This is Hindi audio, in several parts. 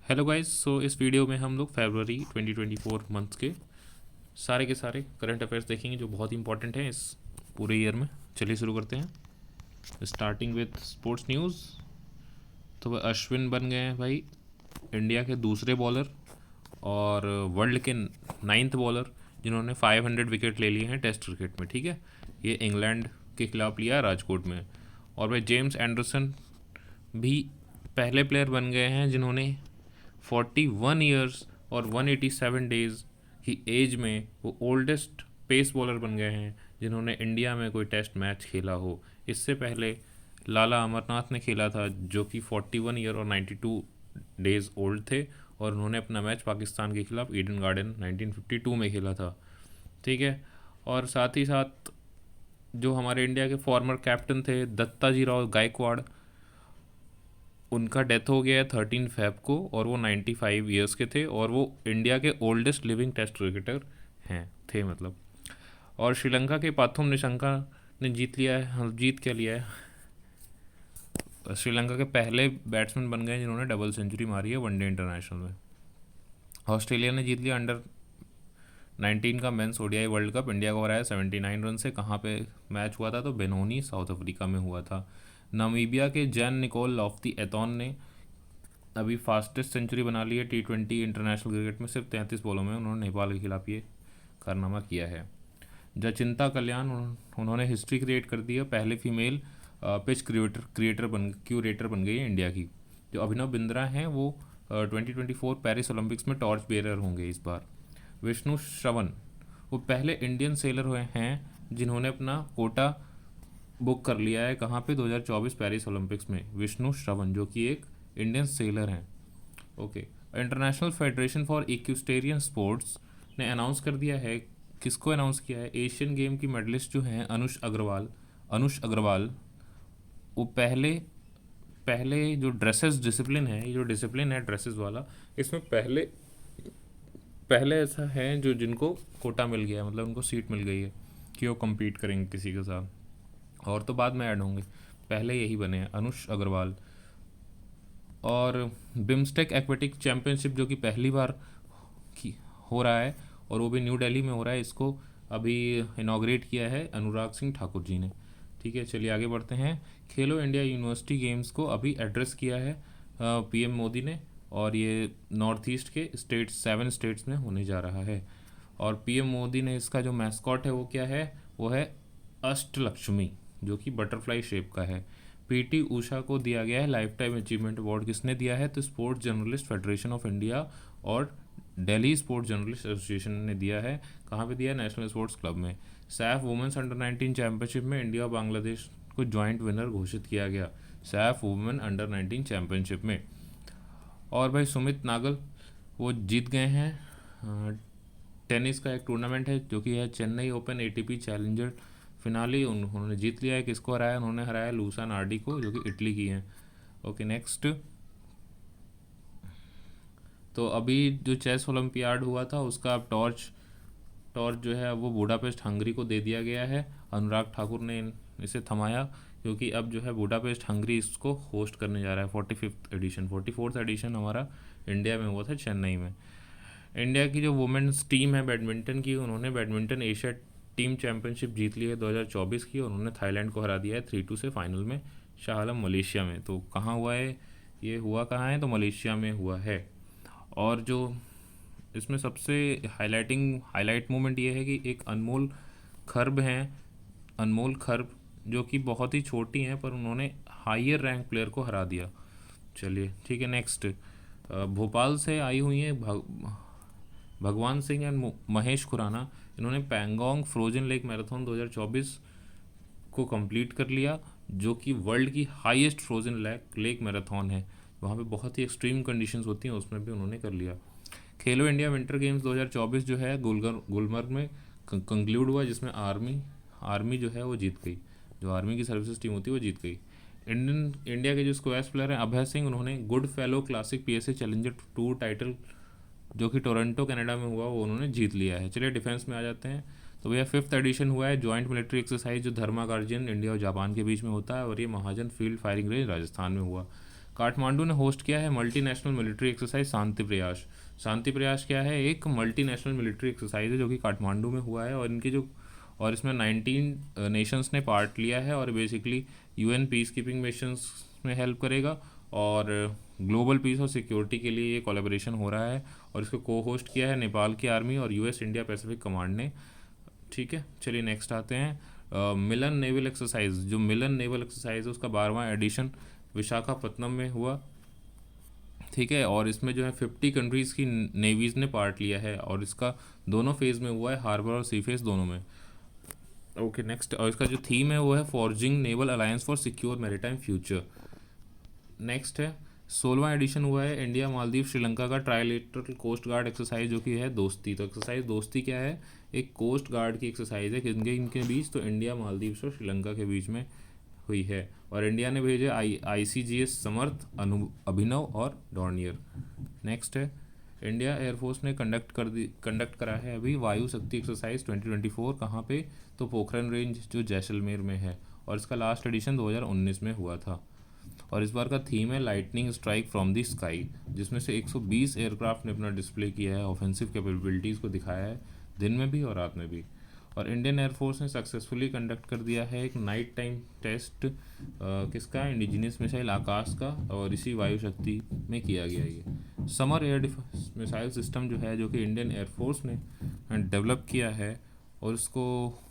Hello guys. सो इस वीडियो में हम लोग फरवरी 2024 मंथ के सारे करंट अफेयर्स देखेंगे जो बहुत इंपॉर्टेंट हैं इस पूरे ईयर में। चलिए शुरू करते हैं, स्टार्टिंग विथ स्पोर्ट्स न्यूज़। तो वह अश्विन बन गए हैं भाई इंडिया के दूसरे बॉलर और वर्ल्ड के नाइन्थ बॉलर जिन्होंने 500 विकेट ले लिए हैं टेस्ट क्रिकेट में। ठीक है, ये इंग्लैंड के खिलाफ लिया राजकोट में। और भाई जेम्स एंडरसन भी पहले प्लेयर बन गए हैं जिन्होंने 41 ईयर्स और 187 डेज़ की एज में वो ओल्डेस्ट पेस बॉलर बन गए हैं जिन्होंने इंडिया में कोई टेस्ट मैच खेला हो। इससे पहले लाला अमरनाथ ने खेला था जो कि 41 ईयर और 92 डेज़ ओल्ड थे, और उन्होंने अपना मैच पाकिस्तान के खिलाफ ईडन गार्डन 1952 में खेला था। ठीक है, और साथ ही साथ जो हमारे इंडिया के फॉर्मर कैप्टन थे दत्ता जी राव गायकवाड़, उनका डेथ हो गया है 13 फ़रवरी को, और वो 95 ईयर्स के थे और वो इंडिया के ओल्डेस्ट लिविंग टेस्ट क्रिकेटर हैं थे मतलब। और श्रीलंका के पाथुम निशंका ने जीत लिया है, जीत क्या लिया है, श्रीलंका के पहले बैट्समैन बन गए जिन्होंने डबल सेंचुरी मारी है वनडे इंटरनेशनल में। ऑस्ट्रेलिया ने जीत लिया अंडर 19 का men's ODI world cup, India को हराया 79 रन से। कहाँ पे मैच हुआ था? तो बेनोनी साउथ अफ्रीका में हुआ था। नामीबिया के जैन निकोल लॉफ्टी एतौन ने अभी फास्टेस्ट सेंचुरी बना ली है T20 इंटरनेशनल क्रिकेट में। सिर्फ 33 बॉलों में उन्होंने नेपाल के खिलाफ ये कारनामा किया है। जचिंता कल्याण, उन्होंने हिस्ट्री क्रिएट कर दी है, पहले फीमेल पिच क्यूरेटर बन गई है इंडिया की। जो अभिनव बिंद्रा हैं वो 2024 पेरिस ओलंपिक्स में टॉर्च बेरर होंगे इस बार। विष्णु श्रवण, वो पहले इंडियन सेलर हुए हैं जिन्होंने अपना कोटा बुक कर लिया है। कहाँ पे? 2024 पेरिस ओलंपिक्स में। विष्णु श्रवण जो कि एक इंडियन सेलर हैं। Okay, international federation for equestrian sports ने अनाउंस कर दिया है, किसको अनाउंस किया है? एशियन गेम की मेडलिस्ट जो हैं अनुष अग्रवाल, वो पहले पहले जो ड्रेसेस डिसिप्लिन है, ये जो डिसिप्लिन है ड्रेसेस वाला, इसमें पहले पहले ऐसा है जो जिनको कोटा मिल गया है, मतलब उनको सीट मिल गई है कि वो compete करेंगे किसी के साथ, और तो बाद में ऐड होंगे, पहले यही बने हैं अनुष अग्रवाल। और बिम्स्टेक एक्वेटिक चैम्पियनशिप जो कि पहली बार की हो रहा है और वो भी न्यू दिल्ली में हो रहा है, इसको अभी इनाग्रेट किया है अनुराग सिंह ठाकुर जी ने। ठीक है, चलिए आगे बढ़ते हैं। खेलो इंडिया यूनिवर्सिटी गेम्स को अभी एड्रेस किया है पीएम मोदी ने, और ये नॉर्थ ईस्ट के स्टेट्स 7 स्टेट्स में होने जा रहा है। और पीएम मोदी ने इसका जो मैस्कॉट है वो क्या है? वो है अष्टलक्ष्मी, जो कि बटरफ्लाई शेप का है। पीटी उषा को दिया गया है लाइफ टाइम अचीवमेंट अवार्ड। किसने दिया है? तो sports journalist federation of India और दिल्ली स्पोर्ट्स जर्नलिस्ट एसोसिएशन ने दिया है। कहाँ पे दिया है? नेशनल स्पोर्ट्स क्लब में। सैफ वुमेन्स अंडर 19 चैंपियनशिप में इंडिया और बांग्लादेश को जॉइंट विनर घोषित किया गया, सैफ वुमेन अंडर 19 चैंपियनशिप में। और भाई सुमित नागल वो जीत गए हैं टेनिस का एक टूर्नामेंट है जो कि है Chennai open ATP challenger finale, उन्होंने जीत लिया है। किसको हराया? उन्होंने हराया लूसा नार्डी को जो कि इटली की हैं। Okay, next. तो अभी जो चेस ओलंपियाड हुआ था उसका अब टॉर्च टॉर्च जो है वो बुडापेस्ट हंगरी को दे दिया गया है। अनुराग ठाकुर ने इसे थमाया क्योंकि अब जो है बुडापेस्ट हंगरी इसको होस्ट करने जा रहा है। 44th एडिशन हमारा इंडिया में हुआ था चेन्नई में। इंडिया की जो वुमेन्स टीम है बैडमिंटन की, उन्होंने बैडमिंटन एशिया टीम चैंपियनशिप जीत ली है 2024 की, और उन्होंने थाईलैंड को हरा दिया है 3-2 से फाइनल में, शाह आलम मलेशिया में। तो कहाँ हुआ है ये? हुआ कहाँ है? तो मलेशिया में हुआ है। और जो इसमें सबसे हाईलाइट मोमेंट ये है कि एक अनमोल खर्ब जो कि बहुत ही छोटी हैं पर उन्होंने हायर रैंक प्लेयर को हरा दिया। चलिए ठीक है, नेक्स्ट। भोपाल से आई हुई हैं भगवान सिंह एंड महेश खुराना। इन्होंने पैंगोंग फ्रोजन लेक मैराथन 2024 को कंप्लीट कर लिया, जो कि वर्ल्ड की हाईएस्ट फ्रोजन लेक मैराथन है। वहाँ पे बहुत ही एक्सट्रीम कंडीशंस होती हैं, उसमें भी उन्होंने कर लिया। खेलो इंडिया विंटर गेम्स 2024 जो है गुलमर्ग में कंक्लूड हुआ, जिसमें आर्मी जो है वो जीत गई। जो आर्मी की सर्विसेज टीम होती है वो जीत गई। इंडिया के जो स्क्वैश प्लेयर हैं अभय सिंह, उन्होंने good fellow classic PSA challenger tour title जो कि टोरंटो कनाडा में हुआ वो उन्होंने जीत लिया है। चलिए डिफेंस में आ जाते हैं। तो भैया 5th एडिशन हुआ है जॉइंट मिलिट्री एक्सरसाइज जो धर्मा गार्जियन इंडिया और जापान के बीच में होता है, और ये महाजन फील्ड फायरिंग रेंज राजस्थान में हुआ। काठमांडू ने होस्ट किया है मल्टीनेशनल मिलिट्री एक्सरसाइज शांति प्रयास। शांति प्रयास क्या है? एक मल्टीनेशनल मिलिट्री एक्सरसाइज है जो कि काठमांडू में हुआ है, और इनकी जो और इसमें 19 नेशंस ने पार्ट लिया है, और basically UN peace keeping missions में हेल्प करेगा, और ग्लोबल पीस और सिक्योरिटी के लिए ये कोलैबोरेशन हो रहा है। और इसको को होस्ट किया है नेपाल की आर्मी और यूएस इंडिया पैसिफिक कमांड ने। ठीक है, चलिए नेक्स्ट आते हैं। मिलन नेवल एक्सरसाइज, जो मिलन नेवल एक्सरसाइज है उसका 12वां एडिशन विशाखापत्तनम में हुआ। ठीक है, और इसमें जो है 50 कंट्रीज़ की नेवीज़ ने पार्ट लिया है, और इसका दोनों फेज़ में हुआ है, हार्बर और सी फेज़ दोनों में। ओके नेक्स्ट, और इसका जो थीम है वो है forging naval alliance for secure maritime future. Next है 16वां एडिशन हुआ है इंडिया मालदीव श्रीलंका का ट्राइलेटरल कोस्ट गार्ड एक्सरसाइज, जो कि है दोस्ती। तो एक्सरसाइज दोस्ती क्या है? एक कोस्ट गार्ड की एक्सरसाइज है किनके इनके बीच, तो इंडिया मालदीव और श्रीलंका के बीच में हुई है। और इंडिया ने भेजे ICGS समर्थ, अभिनव और डॉर्नियर। नेक्स्ट है इंडिया एयरफोर्स ने कंडक्ट करा है अभी वायु शक्ति एक्सरसाइज 2024। कहाँ पे? तो पोखरन रेंज जो जैसलमेर में है, और इसका लास्ट एडिशन 2019 में हुआ था। और इस बार का थीम है lightning strike from the sky, जिसमें से 120 एयरक्राफ्ट ने अपना डिस्प्ले किया है, ऑफेंसिव कैपेबिलिटीज़ को दिखाया है दिन में भी और रात में भी। और इंडियन एयरफोर्स ने सक्सेसफुली कंडक्ट कर दिया है एक नाइट टाइम टेस्ट किसका? इंडिजिनियस मिसाइल आकाश का, और इसी वायु शक्ति में किया गया ये summer air defence missile system जो है, जो कि इंडियन एयरफोर्स ने डेवलप किया है, और उसको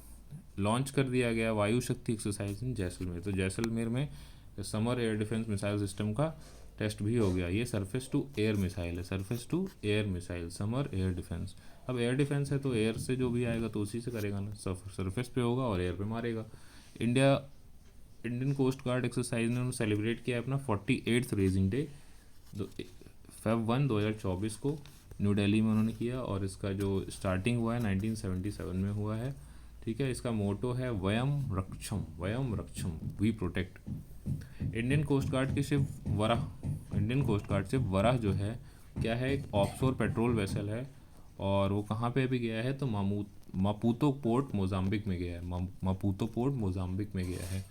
लॉन्च कर दिया गया वायु शक्ति एक्सरसाइज इन जैसलमेर। तो जैसलमेर में Samar air defence missile system का टेस्ट भी हो गया। ये सरफेस टू एयर मिसाइल है, surface to air missile, Samar air defence. अब एयर डिफेंस है तो एयर से जो भी आएगा तो उसी से करेगा ना, सरफेस पे होगा और एयर पे मारेगा। इंडियन कोस्ट गार्ड एक्सरसाइज ने सेलिब्रेट किया अपना 48th रेजिंग डे Feb 1 2024 को न्यू दिल्ली में उन्होंने किया, और इसका जो स्टार्टिंग हुआ है 1977 में हुआ है। ठीक है, इसका मोटो है वयम रक्षम we protect. Indian coast guard ship Varaha जो है क्या है? एक ऑफशोर पेट्रोल वेसल है, और वो कहाँ पे भी गया है? तो मापूतो पोर्ट मोजाम्बिक में गया है, मापूतो पोर्ट मोजाम्बिक में गया है।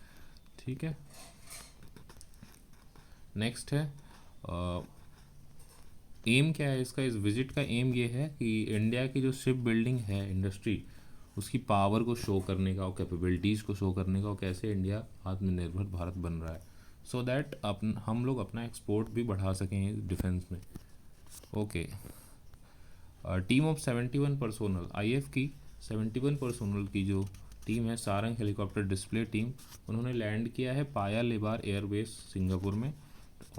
ठीक है, नेक्स्ट है एम क्या है इसका? इस विजिट का एम ये है कि इंडिया की जो शिप बिल्डिंग है इंडस्ट्री, उसकी पावर को शो करने का और कैपेबिलिटीज़ को शो करने का, और कैसे इंडिया आत्मनिर्भर भारत बन रहा है, सो दैट हम लोग अपना एक्सपोर्ट भी बढ़ा सकें डिफेंस में। Okay, team of 71 personnel, IF की 71 पर्सोनल की जो टीम है, सारंग हेलीकॉप्टर डिस्प्ले टीम, उन्होंने लैंड किया है पाया लेबार एयरबेस सिंगापुर में।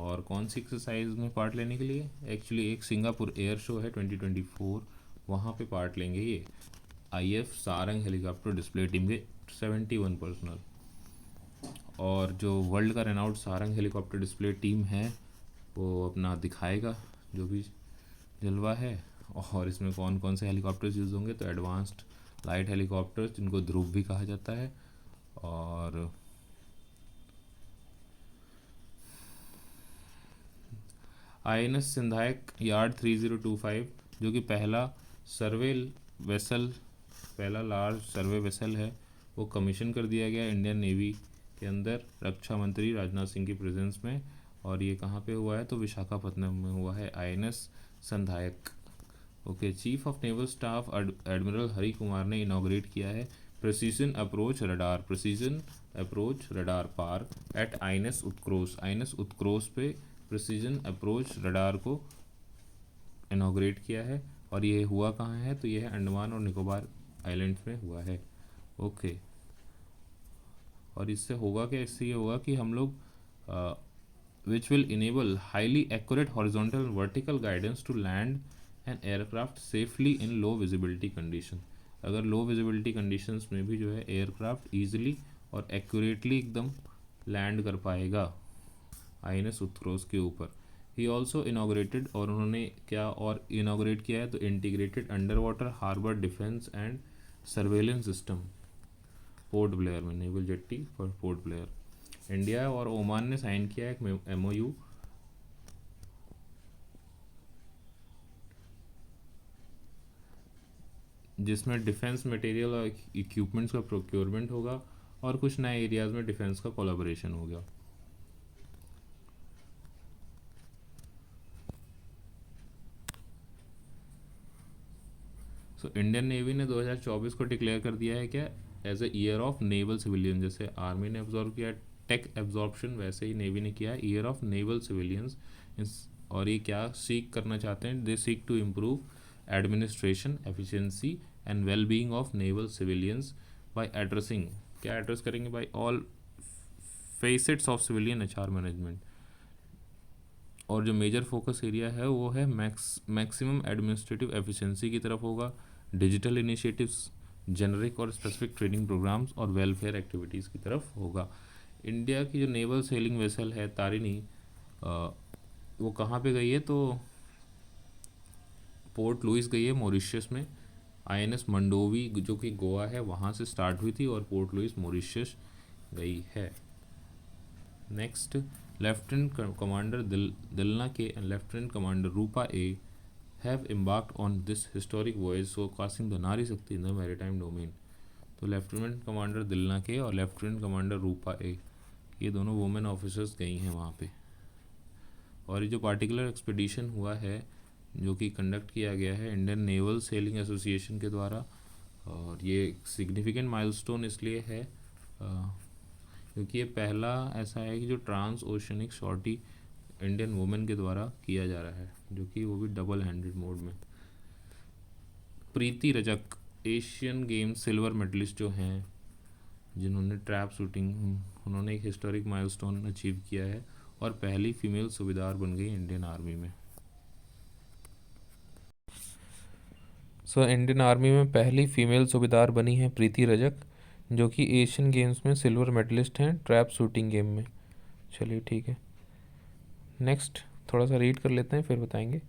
और कौन सी एक्सरसाइज में पार्ट लेने के लिए? एक्चुअली एक सिंगापुर एयर शो है 2024, वहाँ पे पार्ट लेंगे ये IF Sarang helicopter display team के 71 पर्सनल। और जो वर्ल्ड का renowned Sarang helicopter display team है वो अपना दिखाएगा जो भी जलवा है, और इसमें कौन कौन से हेलीकॉप्टर्स यूज़ होंगे। तो एडवांस्ड लाइट हेलीकॉप्टर्स जिनको ध्रुव भी कहा जाता है, और INS सिंधायक यार्ड 3025 जो कि पहला लार्ज सर्वे वेसल है, वो कमीशन कर दिया गया इंडियन नेवी के अंदर रक्षा मंत्री राजनाथ सिंह की प्रेजेंस में। और ये कहाँ पे हुआ है? तो विशाखापत्तनम में हुआ है INS Sandhayak. Okay, chief of naval staff admiral Hari Kumar ने इनॉग्रेट किया है precision approach radar park at INS Utkrosh पे प्रेसिजन अप्रोच रडार को इनॉग्रेट किया है। और ये हुआ कहाँ है? तो ये है अंडमान और निकोबार आइलैंड्स में हुआ है। ओके, और इससे होगा क्या? इससे ये होगा कि हम लोग which will enable highly accurate horizontal and vertical guidance to land an aircraft safely in low visibility condition। अगर लो विजिबिलिटी कंडीशंस में भी जो है एयरक्राफ्ट ईजिली और एक्यूरेटली एकदम लैंड कर पाएगा INS उत्क्रोश के ऊपर। ही ऑल्सो इनाग्रेटेड, और उन्होंने क्या और इनाग्रेट किया है? तो integrated under water harbour defence and surveillance system Port Blair में, naval jetty for Port Blair. India और ओमान ने साइन किया एक MOU जिसमें डिफेंस मटेरियल और इक्विपमेंट्स का प्रोक्योरमेंट होगा, और कुछ नए एरियाज़ में डिफेंस का कोलैबोरेशन होगा। सो इंडियन नेवी ने 2024 को डिक्लेयर कर दिया है क्या, as a year of naval civilian. जैसे आर्मी ने एब्जॉर्व किया टेक एब्जॉर्प्शन, वैसे ही नेवी ने किया है ईयर ऑफ नेवल सिविलियंस। और ये क्या सीख करना चाहते हैं, they seek to improve administration efficiency and well being of naval civilians by addressing, क्या एड्रेस करेंगे, by all facets of civilian HR management. और जो मेजर फोकस एरिया है वो है मैक्सिमम एडमिनिस्ट्रेटिव एफिशिएंसी की तरफ होगा, डिजिटल इनिशिएटिव्स, जेनरिक और स्पेसिफिक ट्रेनिंग प्रोग्राम्स और वेलफेयर एक्टिविटीज़ की तरफ होगा। इंडिया की जो नेवल सेलिंग वेसल है तारिणी, वो कहाँ पे गई है, तो पोर्ट लुइस गई है मॉरिशस में। आईएनएस मंडोवी जो कि गोवा है वहाँ से स्टार्ट हुई थी और पोर्ट लुइस मॉरिशस गई है। नेक्स्ट, लेफ्टिनेंट कमांडर दिलना के and lieutenant commander Rupa A have embarked on this historic voyage showcasing the नारी शक्ति इन द मैरीटाइम डोमेन। तो लेफ्टिनेंट कमांडर दिलना के और लेफ्टिनेंट कमांडर रूपा ए, ये दोनों वुमेन ऑफिसर्स गई हैं वहाँ पे। और ये जो पार्टिकुलर एक्सपीडिशन हुआ है जो कि कंडक्ट किया गया है इंडियन नेवल सेलिंग एसोसिएशन के द्वारा, और ये सिग्निफिकेंट माइलस्टोन इसलिए है क्योंकि ये पहला ऐसा है कि जो trans oceanic sortie Indian women के द्वारा किया जा रहा है, जो कि वो भी डबल हैंडेड मोड में। Preeti Rajak Asian games silver medallist जो हैं जिन्होंने ट्रैप शूटिंग, उन्होंने एक हिस्टोरिक माइलस्टोन अचीव किया है और पहली फीमेल सूबेदार बन गई इंडियन आर्मी में। इंडियन आर्मी में पहली फीमेल सूबेदार बनी है प्रीति रजक, जो कि एशियन गेम्स में सिल्वर मेडलिस्ट हैं ट्रैप शूटिंग गेम में। चलिए ठीक है, नेक्स्ट थोड़ा सा रीड कर लेते हैं फिर बताएंगे।